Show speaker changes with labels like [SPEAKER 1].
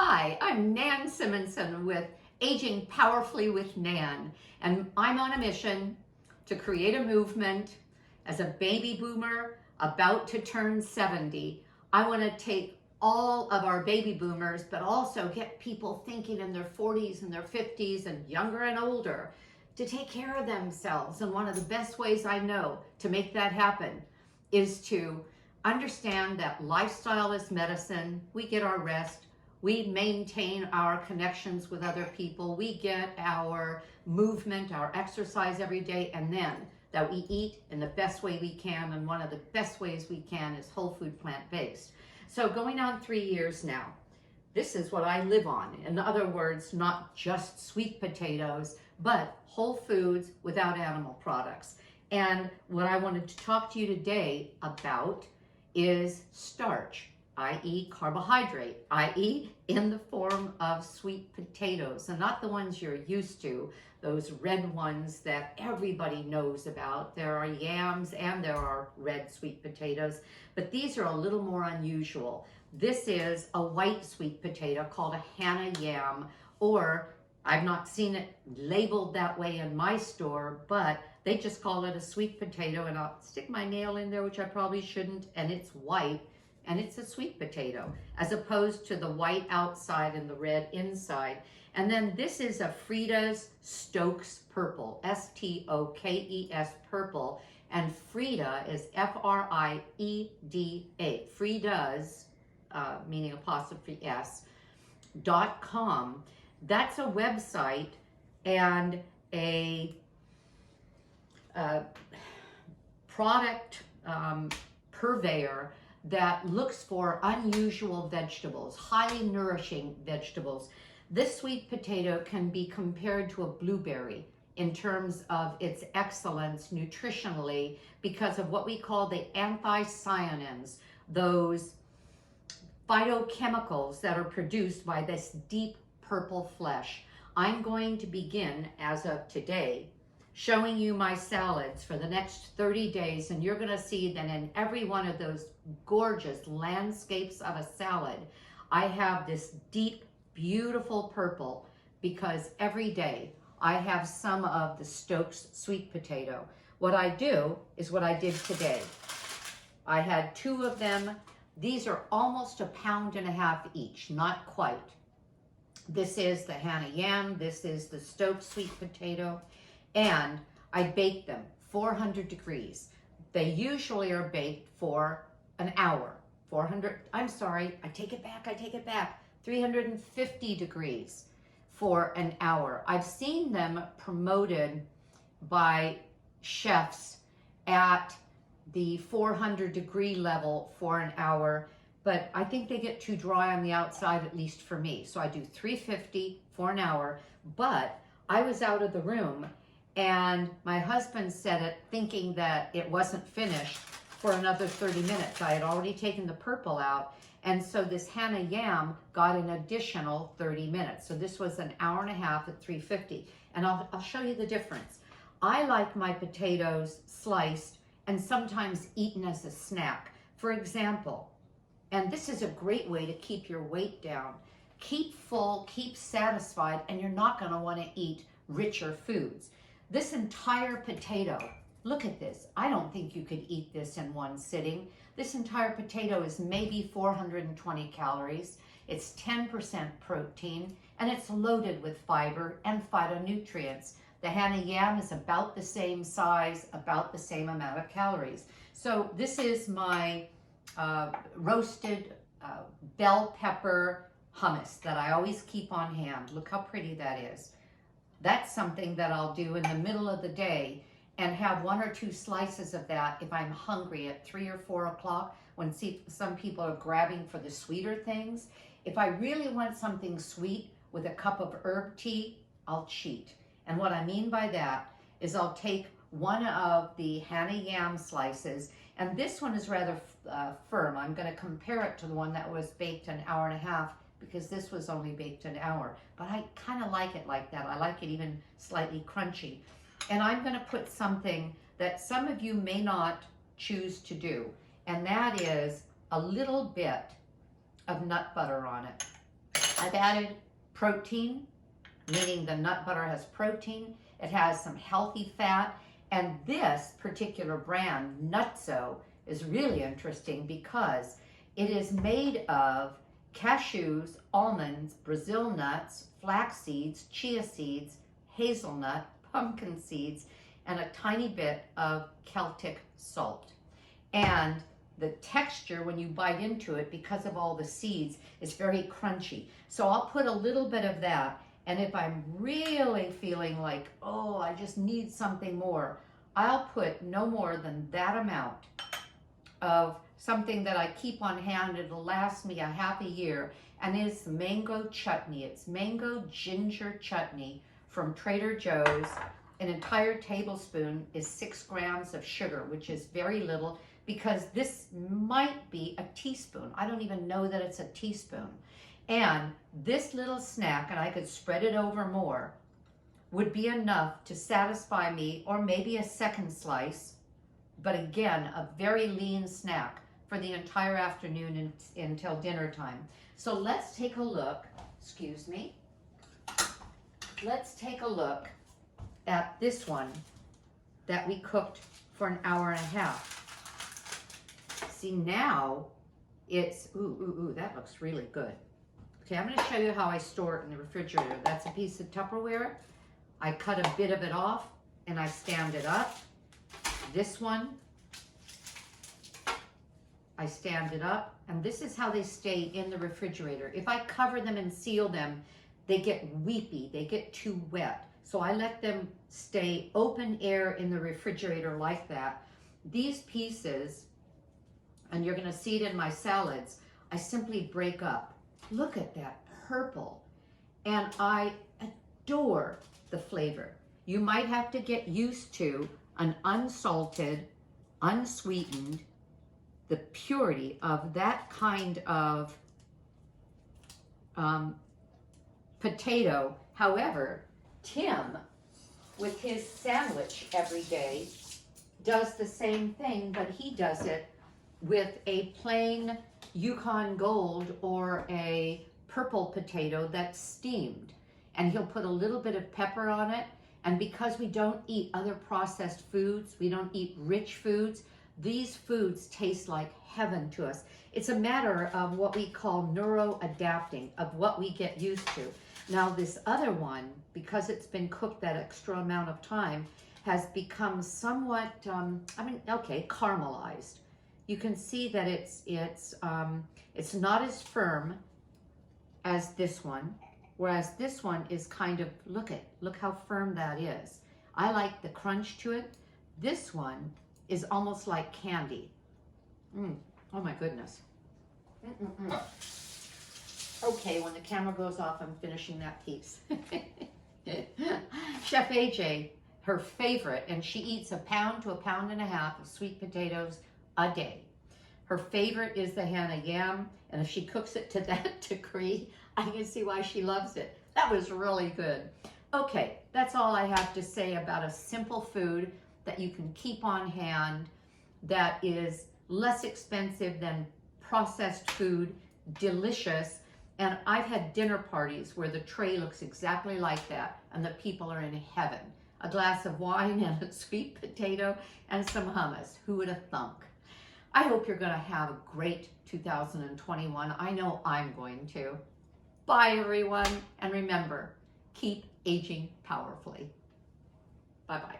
[SPEAKER 1] Hi, I'm Nan Simonson with Aging Powerfully with Nan, and I'm on a mission to create a movement. As a baby boomer about to turn 70, I want to take all of our baby boomers, but also get people thinking in their 40s and their 50s and younger and older to take care of themselves. And one of the best ways I know to make that happen is to understand that lifestyle is medicine. We get our rest. We maintain our connections with other people. We get our movement, our exercise every day, and then that we eat in the best way we can. And one of the best ways we can is whole food, plant-based. So going on 3 years now, this is what I live on. In other words, not just sweet potatoes, but whole foods without animal products. And what I wanted to talk to you today about is starch, i.e. carbohydrate, i.e. in the form of sweet potatoes, and not the ones you're used to, those red ones that everybody knows about. There are yams and there are red sweet potatoes, but these are a little more unusual. This is a white sweet potato called a Hannah yam, or I've not seen it labeled that way in my store, but they just call it a sweet potato, and I'll stick my nail in there, which I probably shouldn't, and it's white, and it's a sweet potato, as opposed to the white outside and the red inside. And then this is a Frida's Stokes Purple, S-T-O-K-E-S purple, and Frida is F-R-I-E-D-A, Frida's, meaning apostrophe S, .com. That's a website and a product purveyor that looks for unusual vegetables, highly nourishing vegetables. This sweet potato can be compared to a blueberry in terms of its excellence nutritionally because of what we call the anthocyanins, those phytochemicals that are produced by this deep purple flesh. I'm going to begin, as of today, showing you my salads for the next 30 days, and you're going to see that in every one of those gorgeous landscapes of a salad, I have this deep, beautiful purple because every day I have some of the Stokes sweet potato. What I do is what I did today. I had 2 of them. These are almost 1.5 pounds each, not quite. This is the Hannah yam, this is the Stokes sweet potato, and I bake them 400 degrees. They usually are baked for an hour. I take it back, 350 degrees for an hour. I've seen them promoted by chefs at the 400 degree level for an hour, but I think they get too dry on the outside, at least for me. So I do 350 for an hour, but I was out of the room and my husband set it thinking that it wasn't finished for another 30 minutes. I had already taken the purple out, and so this Hannah yam got an additional 30 minutes. So this was 1.5 hours at 350, and I'll show you the difference. I like my potatoes sliced and sometimes eaten as a snack. For example, and this is a great way to keep your weight down. Keep full, keep satisfied, and you're not going to want to eat richer foods. This entire potato, look at this. I don't think you could eat this in one sitting. This entire potato is maybe 420 calories. It's 10% protein, and it's loaded with fiber and phytonutrients. The Hannah yam is about the same size, about the same amount of calories. So this is my roasted bell pepper hummus that I always keep on hand. Look how pretty that is. That's something that I'll do in the middle of the day and have 1 or 2 slices of that if I'm hungry at 3 or 4 o'clock when some people are grabbing for the sweeter things. If I really want something sweet with a cup of herb tea, I'll cheat. And what I mean by that is I'll take one of the Hannah yam slices, and this one is rather firm. I'm going to compare it to the one that was baked 1.5 hours because this was only baked 1 hour. But I kind of like it like that. I like it even slightly crunchy. And I'm going to put something that some of you may not choose to do, and that is a little bit of nut butter on it. I've added protein, meaning the nut butter has protein. It has some healthy fat. And this particular brand, Nutso, is really interesting because it is made of cashews, almonds, Brazil nuts, flax seeds, chia seeds, hazelnut, pumpkin seeds, and a tiny bit of Celtic salt. And the texture when you bite into it, because of all the seeds, is very crunchy. So I'll put a little bit of that, and if I'm really feeling like, oh, I just need something more, I'll put no more than that amount of something that I keep on hand. It'll last me a half a year, and it's mango chutney. It's mango ginger chutney from Trader Joe's. An entire tablespoon is 6 grams of sugar, which is very little, because this might be a teaspoon. I don't even know that it's a teaspoon. And this little snack, and I could spread it over more, would be enough to satisfy me, or maybe a second slice, but again, a very lean snack for the entire afternoon until dinner time. So let's take a look, excuse me. Let's take a look at this one that we cooked for an hour and a half. See, now it's, ooh, that looks really good. Okay, I'm going to show you how I store it in the refrigerator. That's a piece of Tupperware. I cut a bit of it off and I stand it up. This one, I stand it up, and this is how they stay in the refrigerator. If I cover them and seal them, they get weepy, they get too wet. So I let them stay open air in the refrigerator like that. These pieces, and you're gonna see it in my salads, I simply break up. Look at that purple. And I adore the flavor. You might have to get used to an unsalted, unsweetened, the purity of that kind of potato. However, Tim, with his sandwich every day, does the same thing, but he does it with a plain Yukon Gold or a purple potato that's steamed. And he'll put a little bit of pepper on it. And because we don't eat other processed foods, we don't eat rich foods, these foods taste like heaven to us. It's a matter of what we call neuroadapting, of what we get used to. Now this other one, because it's been cooked that extra amount of time, has become somewhat, caramelized. You can see that it's not as firm as this one, whereas this one is kind of, look how firm that is. I like the crunch to it. This one is almost like candy. Oh my goodness. Okay, when the camera goes off, I'm finishing that piece. Chef AJ, her favorite, and she eats 1 pound to 1.5 pounds of sweet potatoes a day. Her favorite is the Hannah yam, and if she cooks it to that degree, I can see why she loves it. That was really good. Okay, that's all I have to say about a simple food that you can keep on hand, that is less expensive than processed food, delicious. And I've had dinner parties where the tray looks exactly like that and the people are in heaven. A glass of wine and a sweet potato and some hummus. Who would have thunk? I hope you're going to have a great 2021. I know I'm going to. Bye, everyone. And remember, keep aging powerfully. Bye-bye.